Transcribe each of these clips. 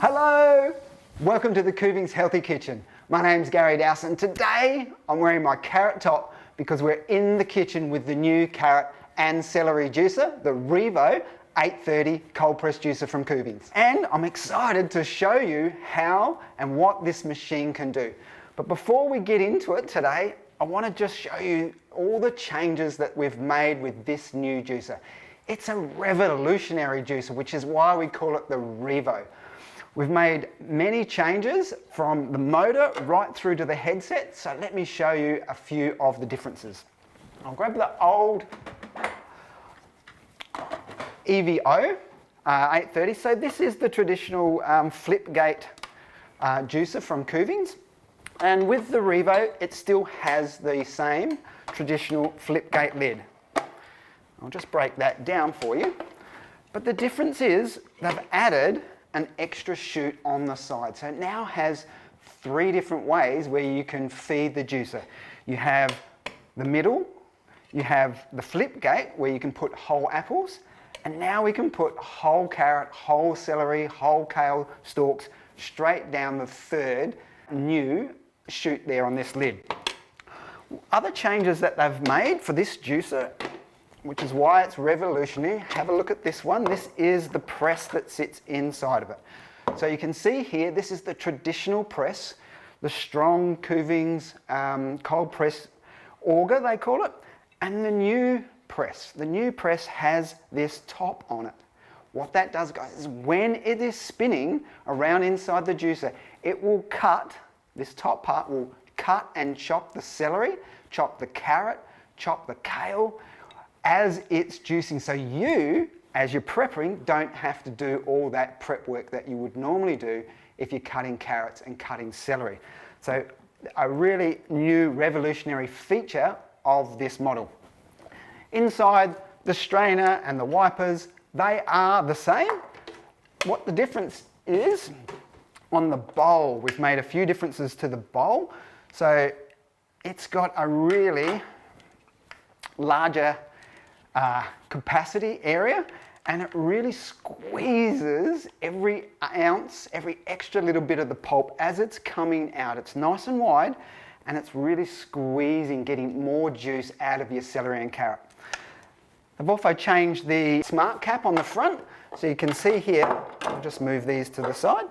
Hello! Welcome to the Kuvings Healthy Kitchen. My name's Gary Dowson. Today I'm wearing my carrot top because we're in the kitchen with the new carrot and celery juicer, the REVO830 cold press juicer from Kuvings. And I'm excited to show you how and what this machine can do. But before we get into it today, I want to just show you all the changes that we've made with this new juicer. It's a revolutionary juicer, which is why we call it the Revo. We've made many changes from the motor right through to the headset, so let me show you a few of the differences. I'll grab the old REVO830. So this is the traditional flip gate juicer from Kuvings, and with the Revo it still has the same traditional flip gate lid. I'll just break that down for you, but the difference is they've added an extra chute on the side. So it now has 3 different ways where you can feed the juicer. You have the middle, you have the flip gate where you can put whole apples, and now we can put whole carrot, whole celery, whole kale stalks straight down the 3rd new chute there on this lid. Other changes that they've made for this juicer, which is why it's revolutionary. Have a look at this one. This is the press that sits inside of it. So you can see here, this is the traditional press, the strong Kuvings cold press auger, they call it, and the new press. The new press has this top on it. What that does, guys, is when it is spinning around inside the juicer, it will cut, this top part will cut and chop the celery, chop the carrot, chop the kale, as it's juicing. So you, as you're prepping, don't have to do all that prep work that you would normally do if you're cutting carrots and cutting celery. So a really new revolutionary feature of this model. Inside, the strainer and the wipers, they are the same. What the difference is, on the bowl, we've made a few differences to the bowl. So it's got a really larger capacity area, and it really squeezes every ounce, every extra little bit of the pulp as it's coming out. It's nice and wide, and it's really squeezing, getting more juice out of your celery and carrot. I've also changed the smart cap on the front, so you can see here, I'll just move these to the side.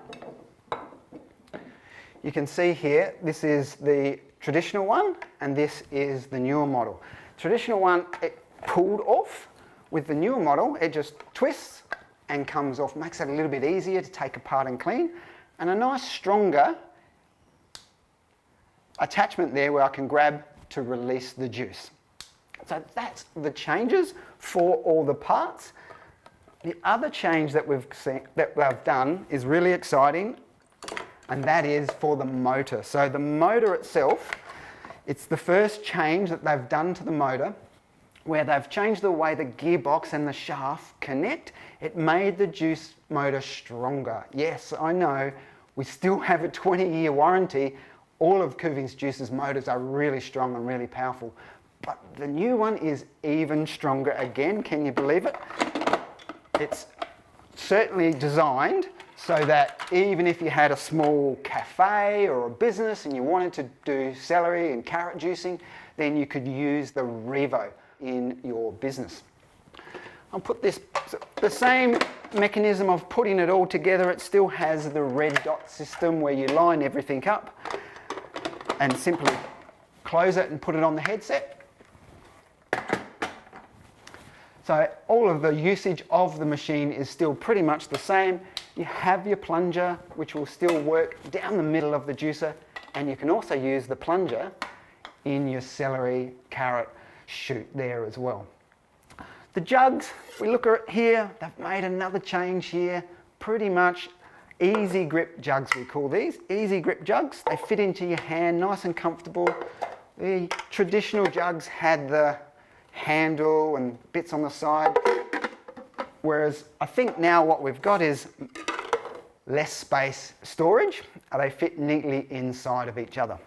You can see here, this is the traditional one, and this is the newer model. Traditional one, it pulled off. With the newer model, it just twists and comes off, makes it a little bit easier to take apart and clean, and a nice stronger attachment there where I can grab to release the juice. So that's the changes for all the parts. The other change that we've done is really exciting, and that is for the motor. So the motor itself, it's the first change that they've done to the motor, where they've changed the way the gearbox and the shaft connect. It made the juice motor stronger. Yes, I know, we still have a 20-year warranty. All of Kuvings juicers motors are really strong and really powerful, but the new one is even stronger again. Can you believe it? It's certainly designed so that even if you had a small cafe or a business and you wanted to do celery and carrot juicing, then you could use the Revo in your business. I'll put this, the same mechanism of putting it all together. It still has the red dot system where you line everything up and simply close it and put it on the headset. So all of the usage of the machine is still pretty much the same. You have your plunger, which will still work down the middle of the juicer, and you can also use the plunger in your celery, carrot chute there as well. The jugs, we look at here, they've made another change here. Pretty much easy grip jugs, we call these. Easy grip jugs, they fit into your hand, nice and comfortable. The traditional jugs had the handle and bits on the side, whereas I think now what we've got is less space storage. They fit neatly inside of each other.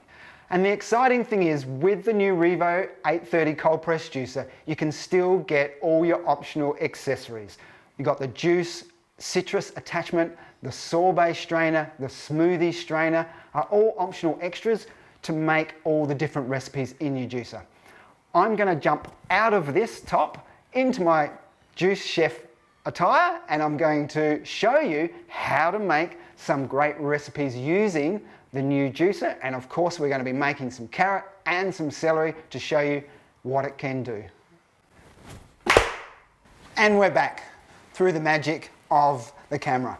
And the exciting thing is, with the new REVO830 cold press juicer, you can still get all your optional accessories. You've got the juice citrus attachment the sorbet strainer, the smoothie strainer are all optional extras to make all the different recipes in your juicer. I'm going to jump out of this top into my juice chef attire, and I'm going to show you how to make some great recipes using the new juicer. And of course, we're going to be making some carrot and some celery to show you what it can do. And we're back through the magic of the camera.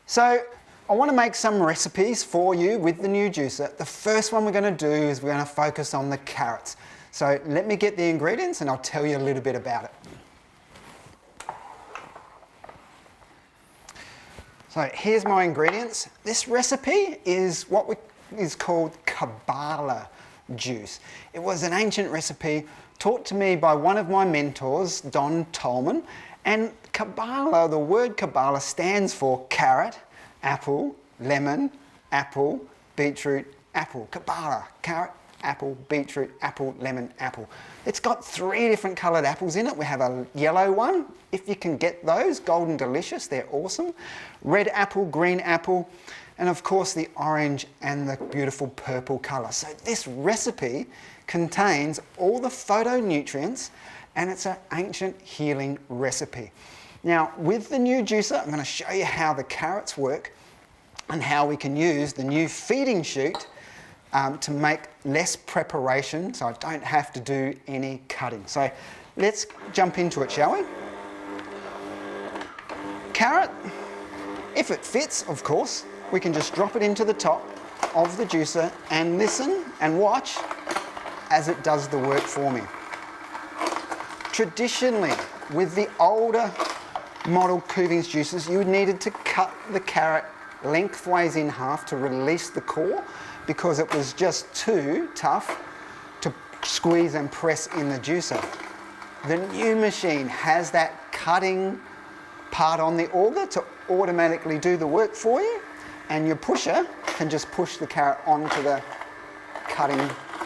So I want to make some recipes for you with the new juicer. The first one we're going to do is we're going to focus on the carrots. So let me get the ingredients and I'll tell you a little bit about it. So here's my ingredients. This recipe is what is called CABALA juice. It was an ancient recipe taught to me by one of my mentors, Don Tolman. And CABALA, the word CABALA stands for carrot, apple, lemon, apple, beetroot, apple. CABALA, carrot, apple, beetroot, apple, lemon, apple. It's got 3 different coloured apples in it. We have a yellow one, if you can get those, golden delicious, they're awesome. Red apple, green apple, and of course the orange and the beautiful purple colour. So this recipe contains all the phytonutrients and it's an ancient healing recipe. Now with the new juicer, I'm going to show you how the carrots work and how we can use the new feeding chute to make less preparation so I don't have to do any cutting. So let's jump into it, shall we? Carrot, if it fits, of course, we can just drop it into the top of the juicer and listen and watch as it does the work for me. Traditionally, with the older model Kuvings juicers, you needed to cut the carrot lengthways in half to release the core because it was just too tough to squeeze and press in the juicer. The new machine has that cutting part on the auger to automatically do the work for you, and your pusher can just push the carrot onto the cutting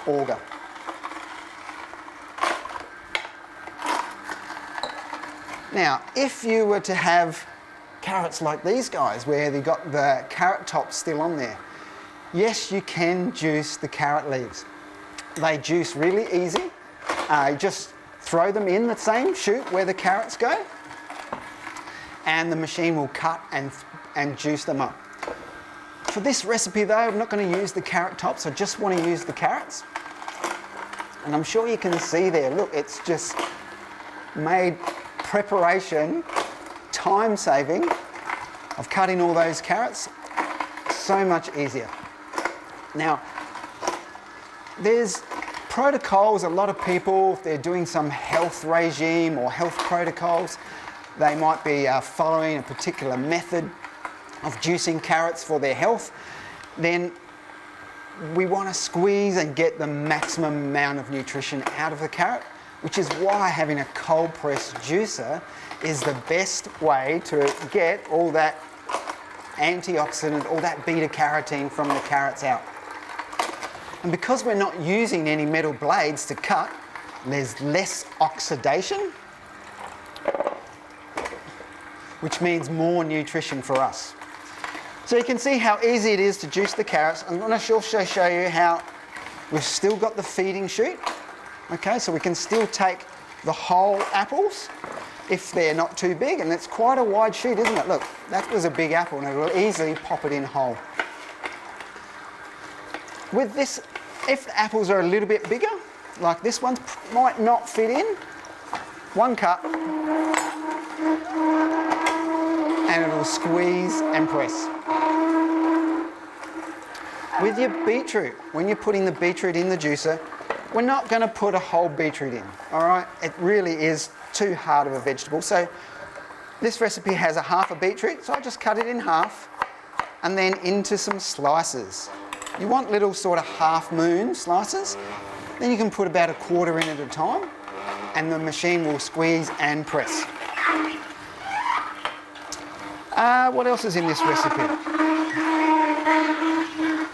auger. Now, if you were to have carrots like these guys, where they've got the carrot top still on there, yes, you can juice the carrot leaves. They juice really easy. Just throw them in the same chute where the carrots go, and the machine will cut and juice them up. For this recipe though, I'm not going to use the carrot tops, I just want to use the carrots. And I'm sure you can see there, look, it's just made preparation, time saving of cutting all those carrots so much easier. Now, there's protocols, a lot of people, if they're doing some health regime or health protocols, they might be following a particular method of juicing carrots for their health. Then we want to squeeze and get the maximum amount of nutrition out of the carrot, which is why having a cold press juicer is the best way to get all that antioxidant, all that beta carotene from the carrots out. And because we're not using any metal blades to cut, there's less oxidation, which means more nutrition for us. So you can see how easy it is to juice the carrots. I'm going to also show you how we've still got the feeding chute. Okay, so we can still take the whole apples if they're not too big, and it's quite a wide chute, isn't it? Look, that was a big apple and it will easily pop it in whole. With this, if the apples are a little bit bigger, like this one might not fit in, one cut and it'll squeeze and press. With your beetroot, when you're putting the beetroot in the juicer, we're not going to put a whole beetroot in, all right? It really is too hard of a vegetable. So this recipe has a half a beetroot, so I just cut it in half and then into some slices. You want little sort of half moon slices, then you can put about a quarter in at a time and the machine will squeeze and press. What else is in this recipe?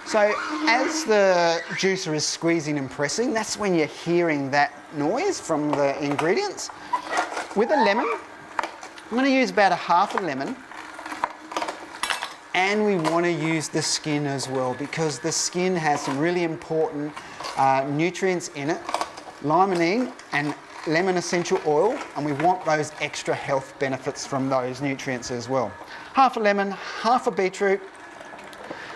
So as the juicer is squeezing and pressing, that's when you're hearing that noise from the ingredients. With a lemon, I'm going to use about a half a lemon And we want to use the skin as well, because the skin has some really important nutrients in it, limonene and lemon essential oil, and we want those extra health benefits from those nutrients as well. Half a lemon, half a beetroot,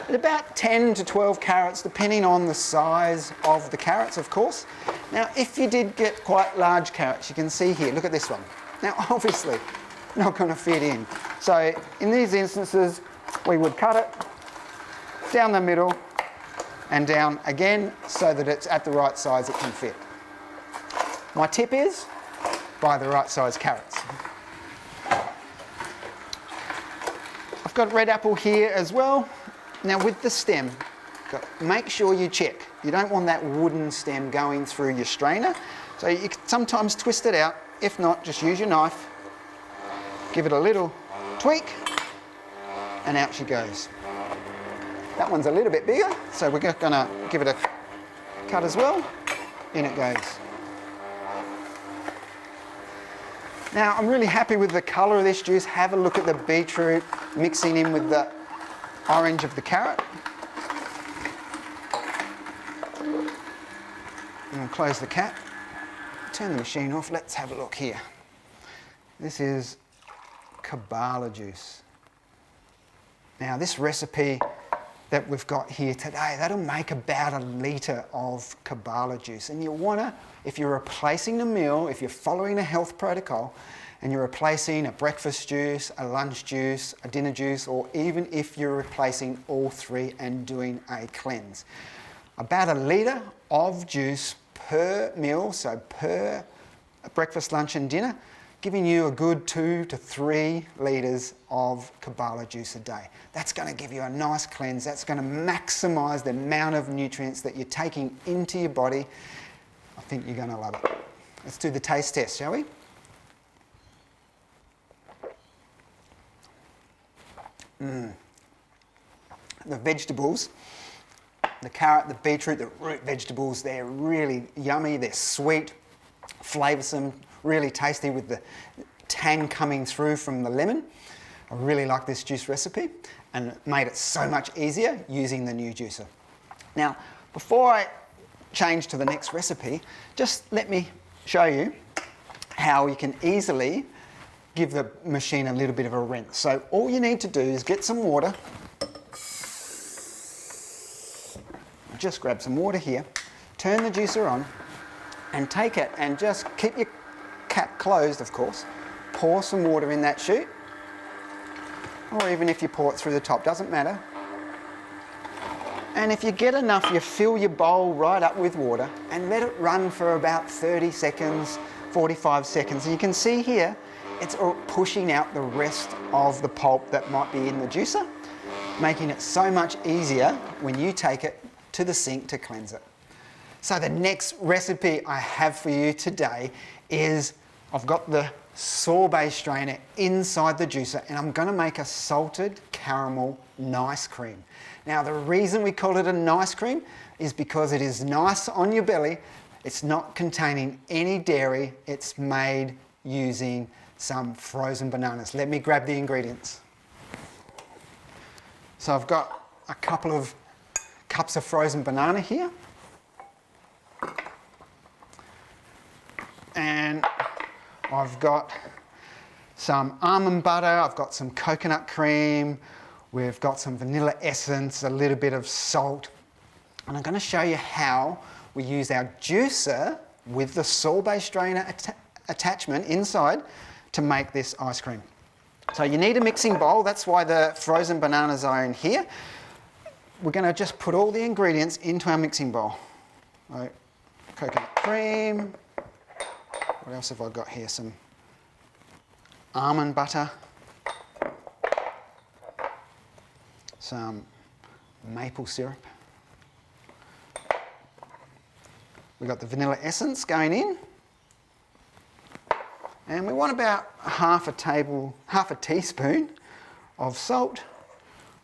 and about 10 to 12 carrots, depending on the size of the carrots, of course. Now, if you did get quite large carrots, you can see here, look at this one. Now, obviously, not going to fit in. So, in these instances, we would cut it down the middle and down again so that it's at the right size it can fit. My tip is, buy the right size carrots. I've got red apple here as well. Now with the stem, make sure you check. You don't want that wooden stem going through your strainer. So you can sometimes twist it out. If not, just use your knife. Give it a little tweak, and out she goes. That one's a little bit bigger, so we're gonna give it a cut as well. In it goes. Now, I'm really happy with the colour of this juice. Have a look at the beetroot mixing in with the orange of the carrot. And we'll close the cap. Turn the machine off. Let's have a look here. This is CABALA juice. Now, this recipe that we've got here today, that'll make about 1 litre of CABALA juice. And you want to, if you're replacing a meal, if you're following a health protocol, and you're replacing a breakfast juice, a lunch juice, a dinner juice, or even if you're replacing all three and doing a cleanse. About 1 litre of juice per meal, so per breakfast, lunch and dinner, giving you a good 2 to 3 litres of CABALA juice a day. That's going to give you a nice cleanse. That's going to maximise the amount of nutrients that you're taking into your body. I think you're going to love it. Let's do the taste test, shall we? The vegetables, the carrot, the beetroot, the root vegetables, they're really yummy, they're sweet, flavoursome, really tasty with the tang coming through from the lemon. I really like this juice recipe and it made it so much easier using the new juicer. Now, before I change to the next recipe, just let me show you how you can easily give the machine a little bit of a rinse. So all you need to do is get some water. Just grab some water here, turn the juicer on and take it and just keep your cap closed, of course. Pour some water in that chute, or even if you pour it through the top, doesn't matter. And if you get enough, you fill your bowl right up with water and let it run for about 30 seconds, 45 seconds. And you can see here, it's pushing out the rest of the pulp that might be in the juicer, making it so much easier when you take it to the sink to cleanse it. So the next recipe I have for you today is, I've got the sorbet strainer inside the juicer and I'm going to make a salted caramel nice cream. Now the reason we call it a nice cream is because it is nice on your belly. It's not containing any dairy. It's made using some frozen bananas. Let me grab the ingredients. So I've got a couple of cups of frozen banana here. And I've got some almond butter, I've got some coconut cream, we've got some vanilla essence, a little bit of salt. And I'm going to show you how we use our juicer with the sorbet strainer attachment inside to make this ice cream. So you need a mixing bowl, that's why the frozen bananas are in here. We're going to just put all the ingredients into our mixing bowl. Right. Coconut cream. What else have I got here? Some almond butter. Some maple syrup. We've got the vanilla essence going in. And we want about half a teaspoon of salt.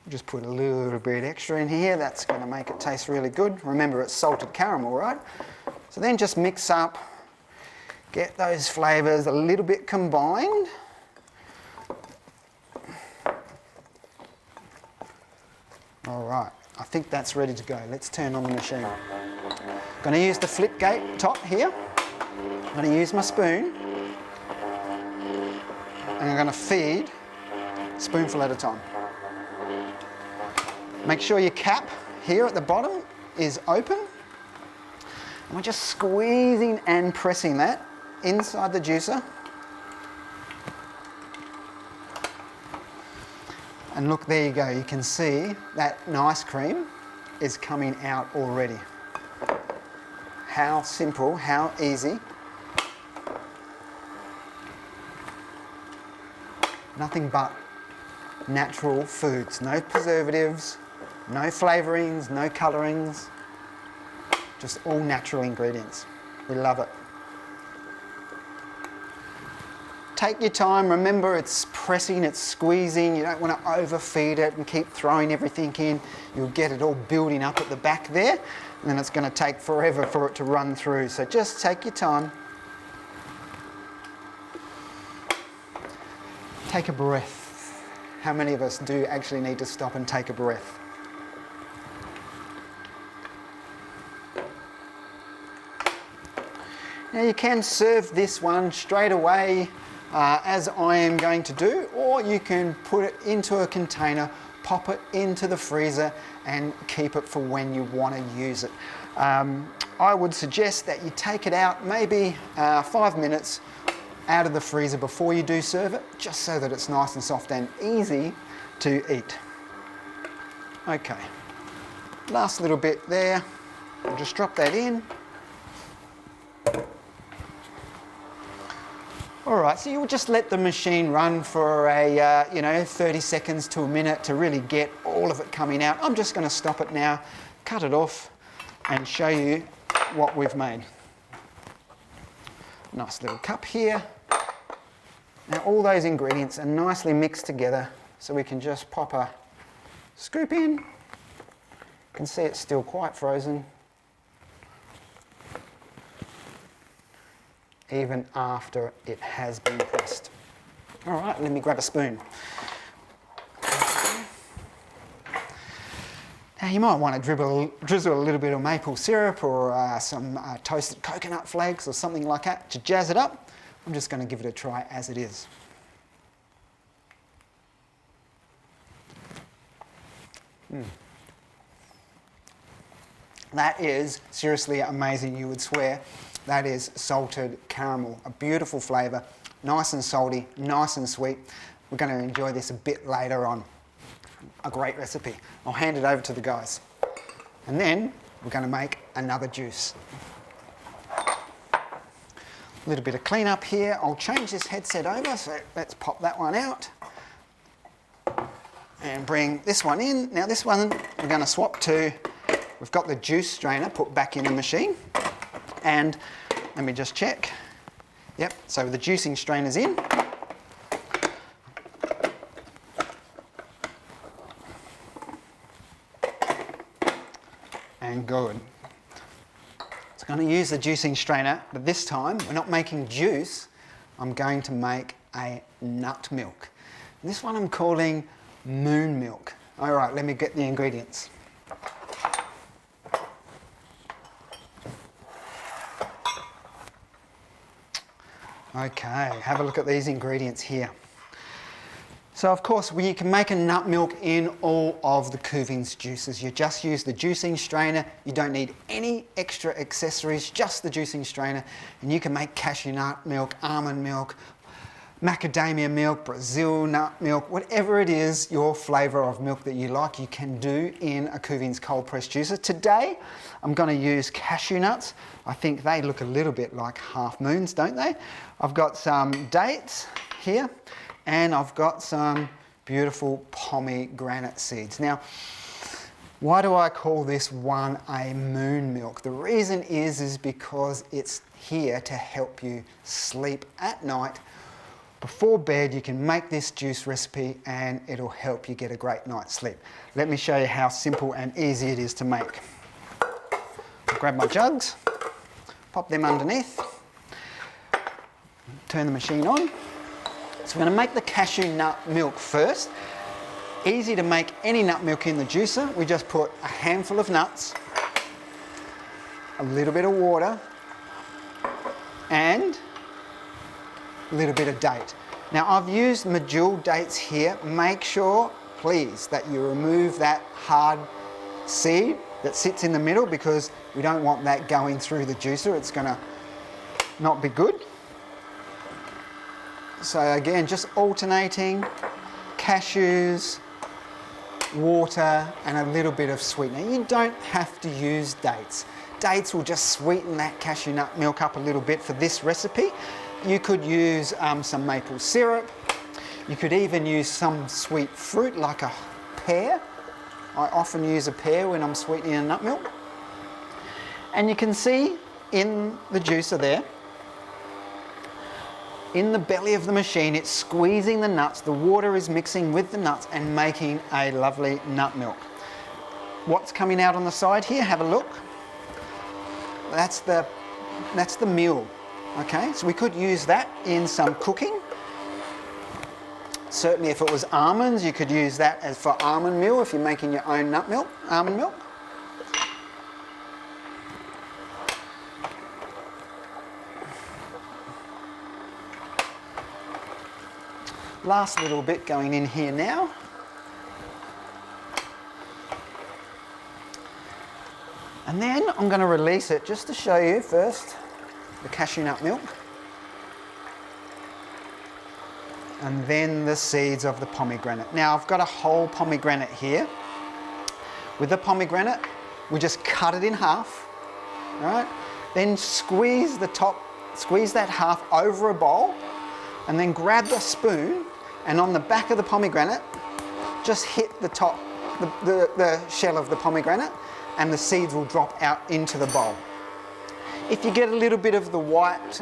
Just put a little bit extra in here. That's going to make it taste really good. Remember, it's salted caramel, right? So then just mix up, get those flavours a little bit combined. right, I think that's ready to go. Let's turn on the machine. Going to use the flip gate top here. I'm going to use my spoon. And I'm going to feed a spoonful at a time. Make sure your cap here at the bottom is open. And we're just squeezing and pressing that inside the juicer. And look, there you go. You can see that nice cream is coming out already. How simple, how easy. Nothing but natural foods. No preservatives, no flavourings, no colourings. Just all natural ingredients. We love it. Take your time. Remember, it's pressing, it's squeezing. You don't want to overfeed it and keep throwing everything in. You'll get it all building up at the back there, and then it's going to take forever for it to run through. So just take your time. Take a breath. How many of us do actually need to stop and take a breath? Now you can serve this one straight away, as I am going to do, or you can put it into a container, pop it into the freezer and keep it for when you want to use it. I would suggest that you take it out maybe 5 minutes out of the freezer before you do serve it, just so that it's nice and soft and easy to eat. Okay, last little bit there, I'll just drop that in. Alright, so you'll just let the machine run for a 30 seconds to a minute to really get all of it coming out. I'm just going to stop it now, cut it off and show you what we've made. Nice little cup here. Now all those ingredients are nicely mixed together, so we can just pop a scoop in. You can see it's still quite frozen, even after it has been pressed. All right, let me grab a spoon. Now you might want to drizzle a little bit of maple syrup or some toasted coconut flakes or something like that to jazz it up. I'm just going to give it a try as it is. That is seriously amazing, you would swear. That is salted caramel, a beautiful flavour, nice and salty, nice and sweet. We're going to enjoy this a bit later on. A great recipe. I'll hand it over to the guys. And then we're going to make another juice. A little bit of clean up here. I'll change this headset over, so let's pop that one out. And bring this one in. Now this one we're going to swap to, we've got the juice strainer put back in the machine. And let me just check. Yep, so the juicing strainer's in. And good. So I'm going to use the juicing strainer, but this time we're not making juice. I'm going to make a nut milk. This one I'm calling moon milk. All right, let me get the ingredients. Okay, have a look at these ingredients here. So of course, you can make a nut milk in all of the Kuvings juices. You just use the juicing strainer. You don't need any extra accessories, just the juicing strainer. And you can make cashew nut milk, almond milk, macadamia milk, Brazil nut milk, whatever it is, your flavour of milk that you like, you can do in a Kuvings cold press juicer. Today, I'm going to use cashew nuts. I think they look a little bit like half moons, don't they? I've got some dates here, and I've got some beautiful pomegranate seeds. Now, why do I call this one a moon milk? The reason is because it's here to help you sleep at night. Before bed, you can make this juice recipe and it'll help you get a great night's sleep. Let me show you how simple and easy it is to make. I'll grab my jugs, pop them underneath, turn the machine on. So we're going to make the cashew nut milk first. Easy to make any nut milk in the juicer. We just put a handful of nuts, a little bit of water, and a little bit of date. Now I've used medjool dates here. Make sure, please, that you remove that hard seed that sits in the middle, because we don't want that going through the juicer. It's gonna not be good. So again, just alternating cashews, water, and a little bit of sweetener. You don't have to use dates. Dates will just sweeten that cashew nut milk up a little bit for this recipe. You could use some maple syrup. You could even use some sweet fruit like a pear. I often use a pear when I'm sweetening a nut milk. And you can see in the juicer there, in the belly of the machine, it's squeezing the nuts. The water is mixing with the nuts and making a lovely nut milk. What's coming out on the side here? Have a look. That's the meal. Okay, so we could use that in some cooking. Certainly if it was almonds, you could use that as for almond meal if you're making your own nut milk, almond milk. Last little bit going in here now. And then I'm going to release it just to show you first the cashew nut milk. And then the seeds of the pomegranate. Now I've got a whole pomegranate here. With the pomegranate, we just cut it in half, right? Then squeeze the top, squeeze that half over a bowl, and then grab the spoon, and on the back of the pomegranate, just hit the top, the shell of the pomegranate, and the seeds will drop out into the bowl. If you get a little bit of the white,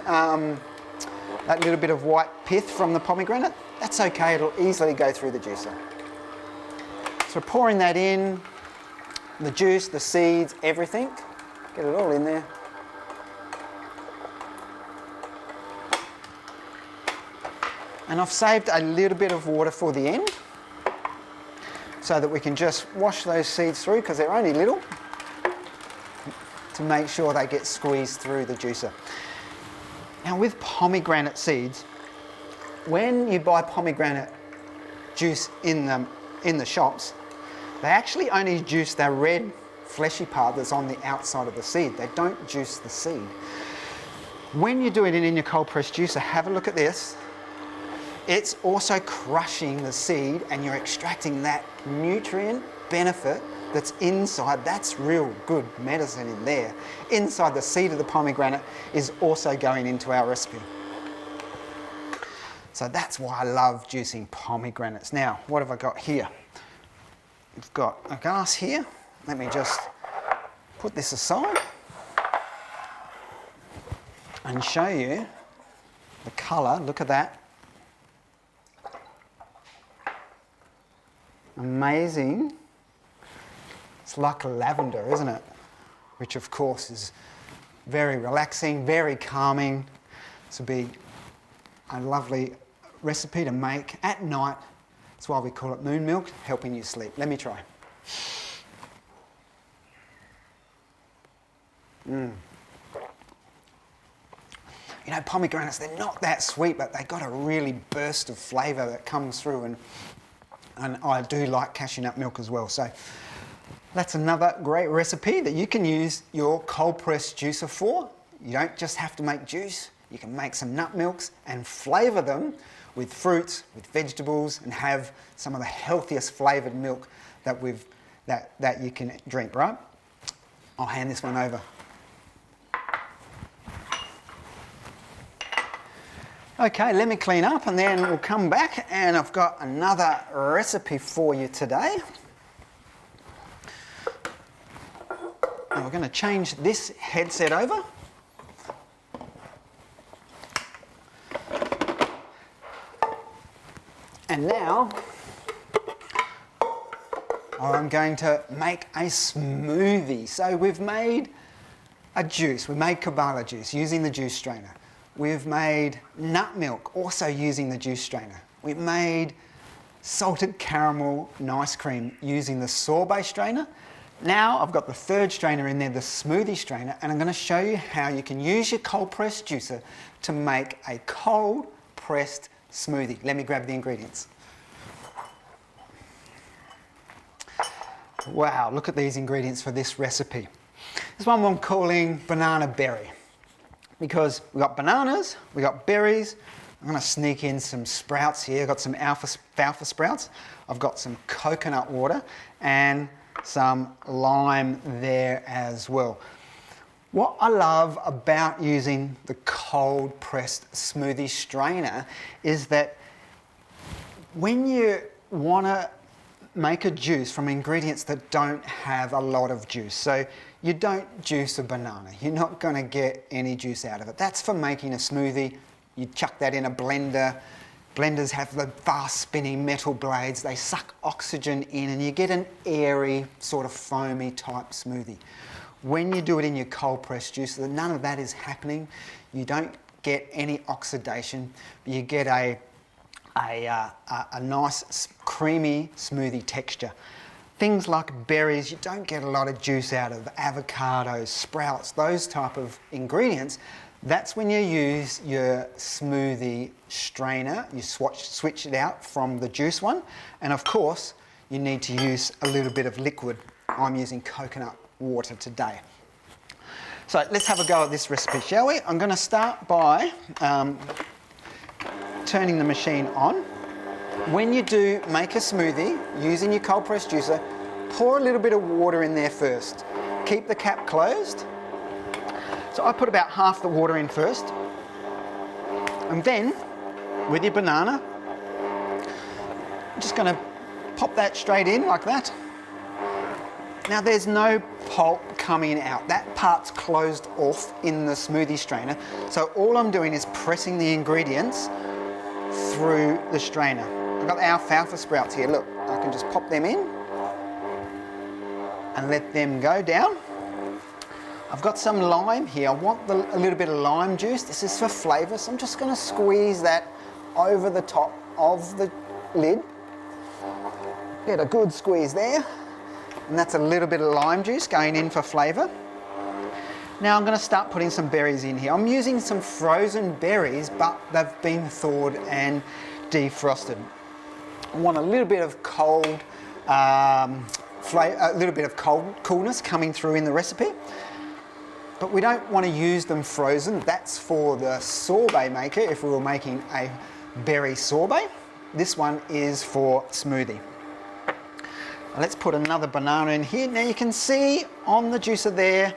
that little bit of white pith from the pomegranate, that's okay, it'll easily go through the juicer. So pouring that in, the juice, the seeds, everything, get it all in there. And I've saved a little bit of water for the end, so that we can just wash those seeds through, because they're only little, to make sure they get squeezed through the juicer. Now with pomegranate seeds, when you buy pomegranate juice in the shops, they actually only juice the red fleshy part that's on the outside of the seed. They don't juice the seed. When you're doing it in your cold press juicer, have a look at this. It's also crushing the seed, and you're extracting that nutrient benefit that's inside. That's real good medicine in there. Inside the seed of the pomegranate is also going into our recipe. So that's why I love juicing pomegranates. Now, what have I got here? We've got a glass here. Let me just put this aside and show you the colour. Look at that. Amazing. It's like lavender, isn't it? Which of course is very relaxing, very calming. This will be a lovely recipe to make at night. That's why we call it moon milk, helping you sleep. Let me try. You know, pomegranates, they're not that sweet, but they've got a really burst of flavour that comes through, and I do like cashew nut milk as well. So that's another great recipe that you can use your cold press juicer for. You don't just have to make juice, you can make some nut milks and flavour them with fruits, with vegetables, and have some of the healthiest flavoured milk that you can drink, right? I'll hand this one over. Okay, let me clean up and then we'll come back, and I've got another recipe for you today. Now we're going to change this headset over. And now I'm going to make a smoothie. So we've made a juice. We made CABALA juice using the juice strainer. We've made nut milk also using the juice strainer. We've made salted caramel ice cream using the Sorbet strainer. Now I've got the third strainer in there, the smoothie strainer, and I'm going to show you how you can use your cold pressed juicer to make a cold pressed smoothie. Let me grab the ingredients. Wow, look at these ingredients for this recipe. This one I'm calling banana berry, because we've got bananas, we've got berries. I'm going to sneak in some sprouts here. I've got some alfalfa sprouts. I've got some coconut water and some lime there as well. What I love about using the cold pressed smoothie strainer is that when you want to make a juice from ingredients that don't have a lot of juice, so you don't juice a banana, you're not going to get any juice out of it. That's for making a smoothie. You chuck that in a blender. Blenders have the fast spinning metal blades. They suck oxygen in and you get an airy, sort of foamy type smoothie. When you do it in your cold pressed juicer, none of that is happening. You don't get any oxidation. You get a nice creamy smoothie texture. Things like berries, you don't get a lot of juice out of. Avocados, sprouts, those type of ingredients. That's when you use your smoothie strainer. You switch it out from the juice one. And of course, you need to use a little bit of liquid. I'm using coconut water today. So let's have a go at this recipe, shall we? I'm going to start by turning the machine on. When you do make a smoothie using your cold press juicer, pour a little bit of water in there first. Keep the cap closed. So I put about half the water in first. And then, with your banana, I'm just going to pop that straight in like that. Now there's no pulp coming out. That part's closed off in the smoothie strainer. So all I'm doing is pressing the ingredients through the strainer. I've got the alfalfa sprouts here. Look, I can just pop them in and let them go down. I've got some lime here. I want a little bit of lime juice. This is for flavour, so I'm just going to squeeze that over the top of the lid. Get a good squeeze there. And that's a little bit of lime juice going in for flavour. Now I'm going to start putting some berries in here. I'm using some frozen berries, but they've been thawed and defrosted. I want a little bit of cold, coolness coming through in the recipe. But we don't want to use them frozen. That's for the sorbet maker if we were making a berry sorbet. This one is for smoothie. Let's put another banana in here. Now you can see on the juicer there,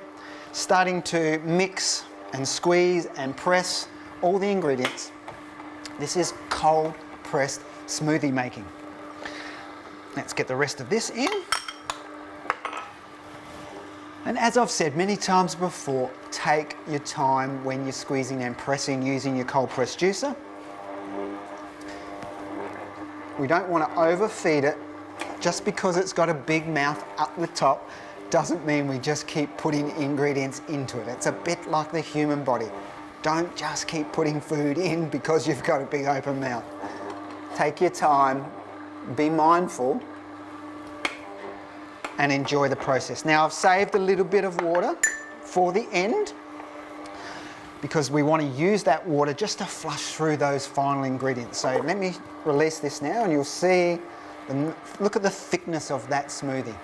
starting to mix and squeeze and press all the ingredients. This is cold pressed smoothie making. Let's get the rest of this in. And as I've said many times before, take your time when you're squeezing and pressing using your cold press juicer. We don't want to overfeed it. Just because it's got a big mouth up the top doesn't mean we just keep putting ingredients into it. It's a bit like the human body. Don't just keep putting food in because you've got a big open mouth. Take your time, be mindful, and enjoy the process. Now I've saved a little bit of water for the end because we want to use that water just to flush through those final ingredients. So let me release this now and you'll see, look at the thickness of that smoothie.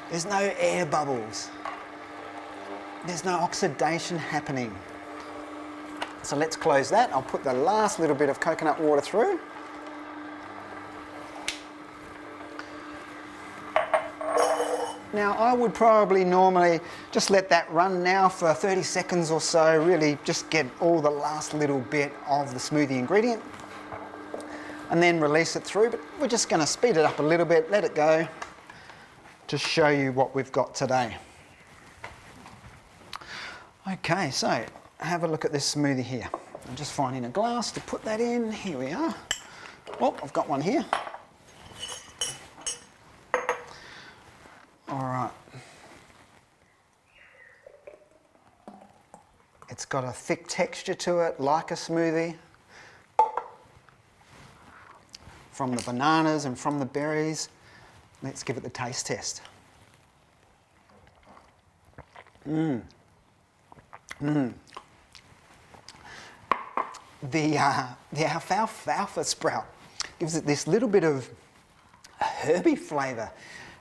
There's no air bubbles. There's no oxidation happening. So let's close that. I'll put the last little bit of coconut water through. Now I would probably normally just let that run now for 30 seconds or so, really just get all the last little bit of the smoothie ingredient and then release it through, but we're just going to speed it up a little bit, let it go to show you what we've got today. Okay, so have a look at this smoothie here. I'm just finding a glass to put that in. Here we are. Oh, I've got one here. All right. It's got a thick texture to it, like a smoothie. from the bananas and from the berries. Let's give it the taste test. The alfalfa sprout gives it this little bit of herby flavour.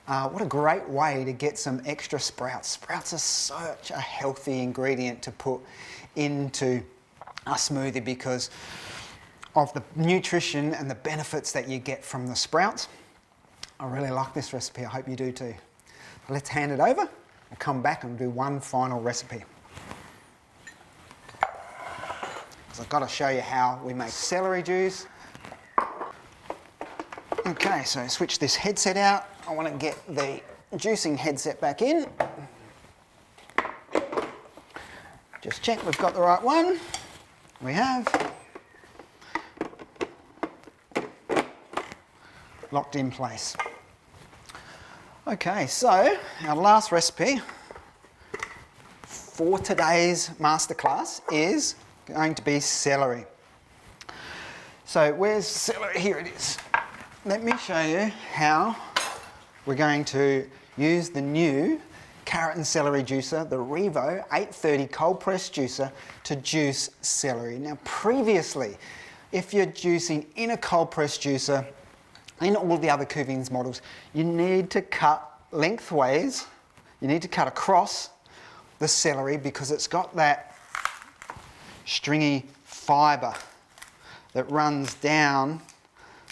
What a great way to get some extra sprouts. Sprouts are such a healthy ingredient to put into a smoothie because of the nutrition and the benefits that you get from the sprouts. I really like this recipe. I hope you do too. Let's hand it over and come back and do one final recipe. So I've got to show you how we make celery juice. Okay, so switch this headset out. I want to get the juicing headset back in. Just check we've got the right one. We have. Locked in place. Okay, so our last recipe for today's masterclass is going to be celery. So where's celery? Here it is. Let me show you how we're going to use the new carrot and celery juicer, the REVO830 cold press juicer, to juice celery. Now previously, if you're juicing in a cold press juicer, in all the other Kuvings models, you need to cut lengthways, you need to cut across the celery because it's got that stringy fibre that runs down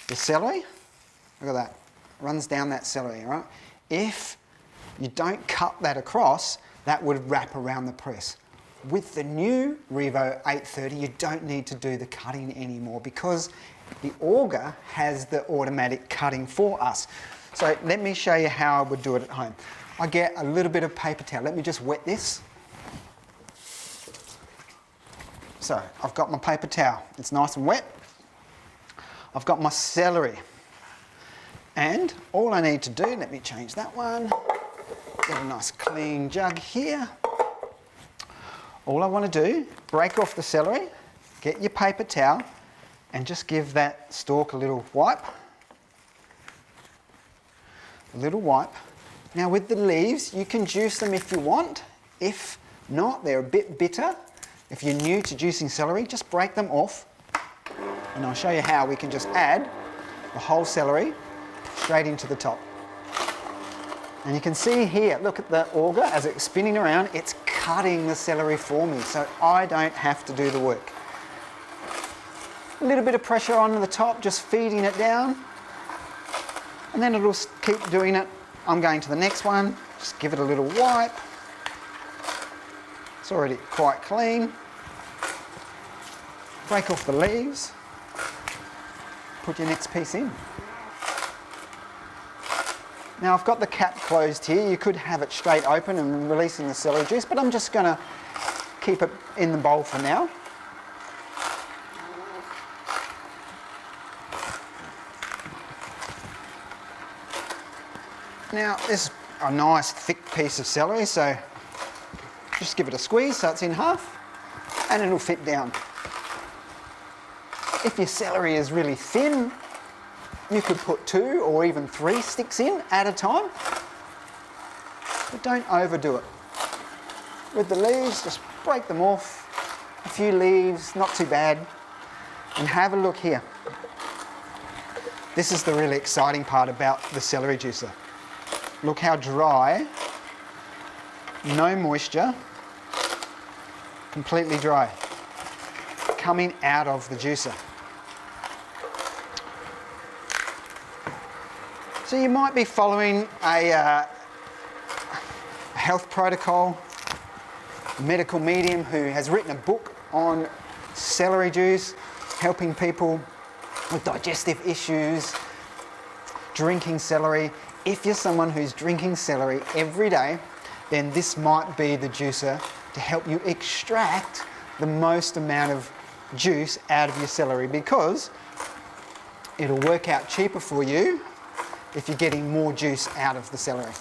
the celery. Look at that, runs down that celery, right? If you don't cut that across, that would wrap around the press. With the new REVO830, you don't need to do the cutting anymore because the auger has the automatic cutting for us. So let me show you how I would do it at home. I get a little bit of paper towel. Let me just wet this. So I've got my paper towel. It's nice and wet. I've got my celery. And all I need to do, let me change that one. Get a nice clean jug here. All I want to do, break off the celery, get your paper towel, and just give that stalk a little wipe. A little wipe. Now with the leaves, you can juice them if you want. If not, they're a bit bitter. If you're new to juicing celery, just break them off. And I'll show you how we can just add the whole celery straight into the top. And you can see here, look at the auger as it's spinning around, it's cutting the celery for me, so I don't have to do the work. A little bit of pressure on the top, just feeding it down. And then it'll keep doing it. I'm going to the next one, just give it a little wipe. It's already quite clean. Break off the leaves. Put your next piece in. Now I've got the cap closed here. You could have it straight open and releasing the celery juice, but I'm just going to keep it in the bowl for now. Now this is a nice thick piece of celery, so just give it a squeeze so it's in half and it'll fit down. If your celery is really thin, you could put 2 or even 3 sticks in at a time, but don't overdo it. With the leaves, just break them off, a few leaves, not too bad, and have a look here. This is the really exciting part about the celery juicer. Look how dry, no moisture, completely dry, coming out of the juicer. So you might be following a health protocol, a medical medium who has written a book on celery juice, helping people with digestive issues, drinking celery. If you're someone who's drinking celery every day, then this might be the juicer to help you extract the most amount of juice out of your celery, because it'll work out cheaper for you if you're getting more juice out of the celery.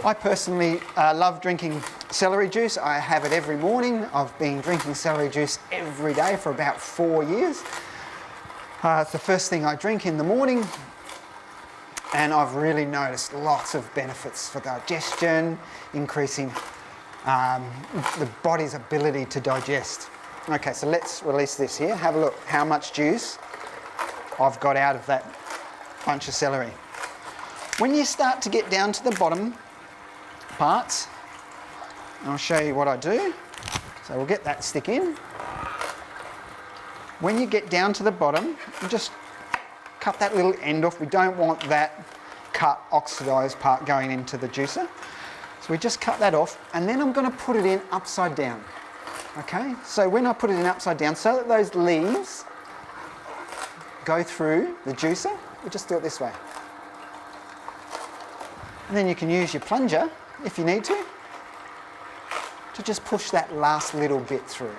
I personally love drinking celery juice. I have it every morning. I've been drinking celery juice every day for about 4 years. It's the first thing I drink in the morning, and I've really noticed lots of benefits for digestion, increasing the body's ability to digest. Okay, so let's release this here. Have a look how much juice I've got out of that bunch of celery. When you start to get down to the bottom parts, I'll show you what I do. So we'll get that stick in. When you get down to the bottom, you just cut that little end off. We don't want that cut, oxidised part going into the juicer. So we just cut that off, and then I'm going to put it in upside down. Okay, so when I put it in upside down, so that those leaves go through the juicer, we just do it this way. And then you can use your plunger, if you need to just push that last little bit through.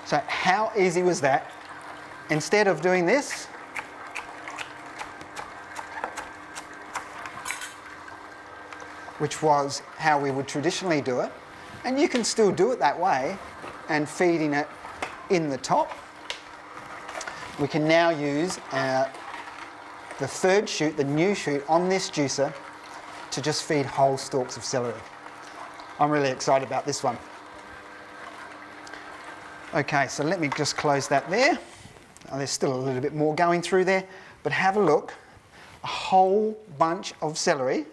So how easy was that? Instead of doing this, which was how we would traditionally do it, and you can still do it that way, and feeding it in the top, we can now use the third chute, the new chute on this juicer, to just feed whole stalks of celery. I'm really excited about this one. Okay, so let me just close that there. Oh, there's still a little bit more going through there, but have a look. A whole bunch of celery,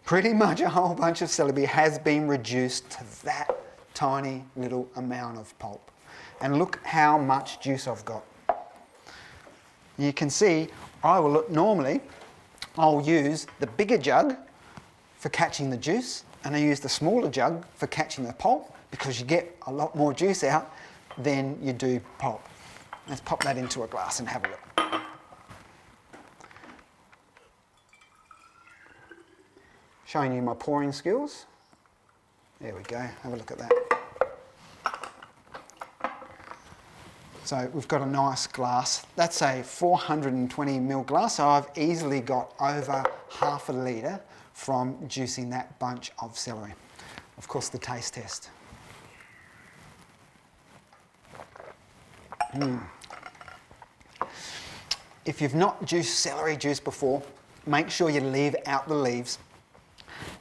pretty much a whole bunch of celery has been reduced to that tiny little amount of pulp. And look how much juice I've got. You can see normally I'll use the bigger jug for catching the juice, and I use the smaller jug for catching the pulp, because you get a lot more juice out than you do pulp. Let's pop that into a glass and have a look. Showing you my pouring skills. There we go, have a look at that. So we've got a nice glass. That's a 420 ml glass, so I've easily got over half a litre from juicing that bunch of celery. Of course, the taste test. If you've not juiced celery juice before, make sure you leave out the leaves.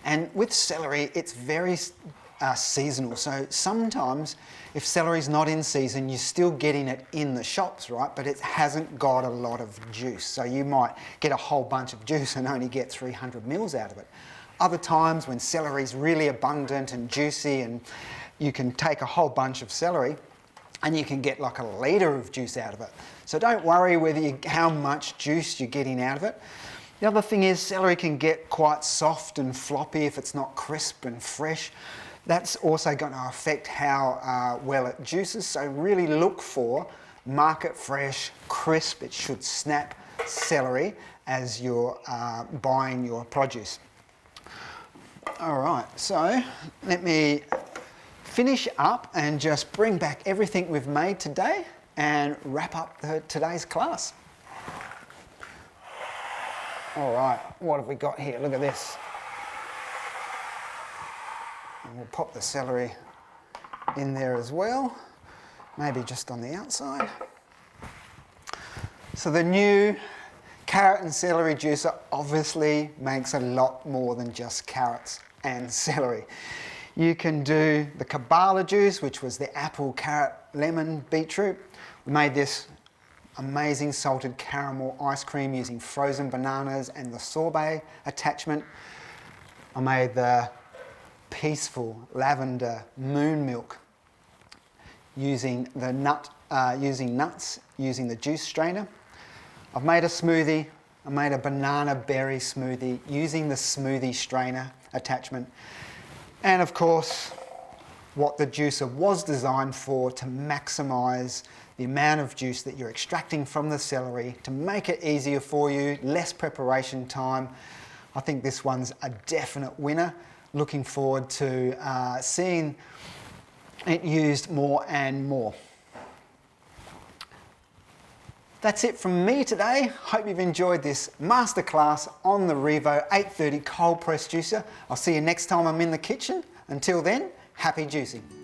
And with celery, it's very seasonal. So sometimes if celery's not in season, you're still getting it in the shops, right? But it hasn't got a lot of juice. So you might get a whole bunch of juice and only get 300 mils out of it. Other times when celery's really abundant and juicy, and you can take a whole bunch of celery and you can get like a litre of juice out of it. So don't worry how much juice you're getting out of it. The other thing is celery can get quite soft and floppy if it's not crisp and fresh. That's also going to affect how well it juices. So really look for market fresh, crisp, it should snap celery as you're buying your produce. All right, so let me finish up and just bring back everything we've made today and wrap up today's class. All right, what have we got here? Look at this. And we'll pop the celery in there as well, maybe just on the outside. So the new carrot and celery juicer obviously makes a lot more than just carrots and celery. You can do the CABALA juice, which was the apple, carrot, lemon, beetroot. We made this amazing salted caramel ice cream using frozen bananas and the sorbet attachment. I made the peaceful lavender moon milk using the nuts, using the juice strainer. I've made a smoothie. I made a banana berry smoothie using the smoothie strainer attachment. And of course, what the juicer was designed for, to maximise the amount of juice that you're extracting from the celery, to make it easier for you, less preparation time. I think this one's a definite winner. Looking forward to seeing it used more and more. That's it from me today. Hope you've enjoyed this masterclass on the REVO830 cold press juicer. I'll see you next time I'm in the kitchen. Until then, Happy juicing.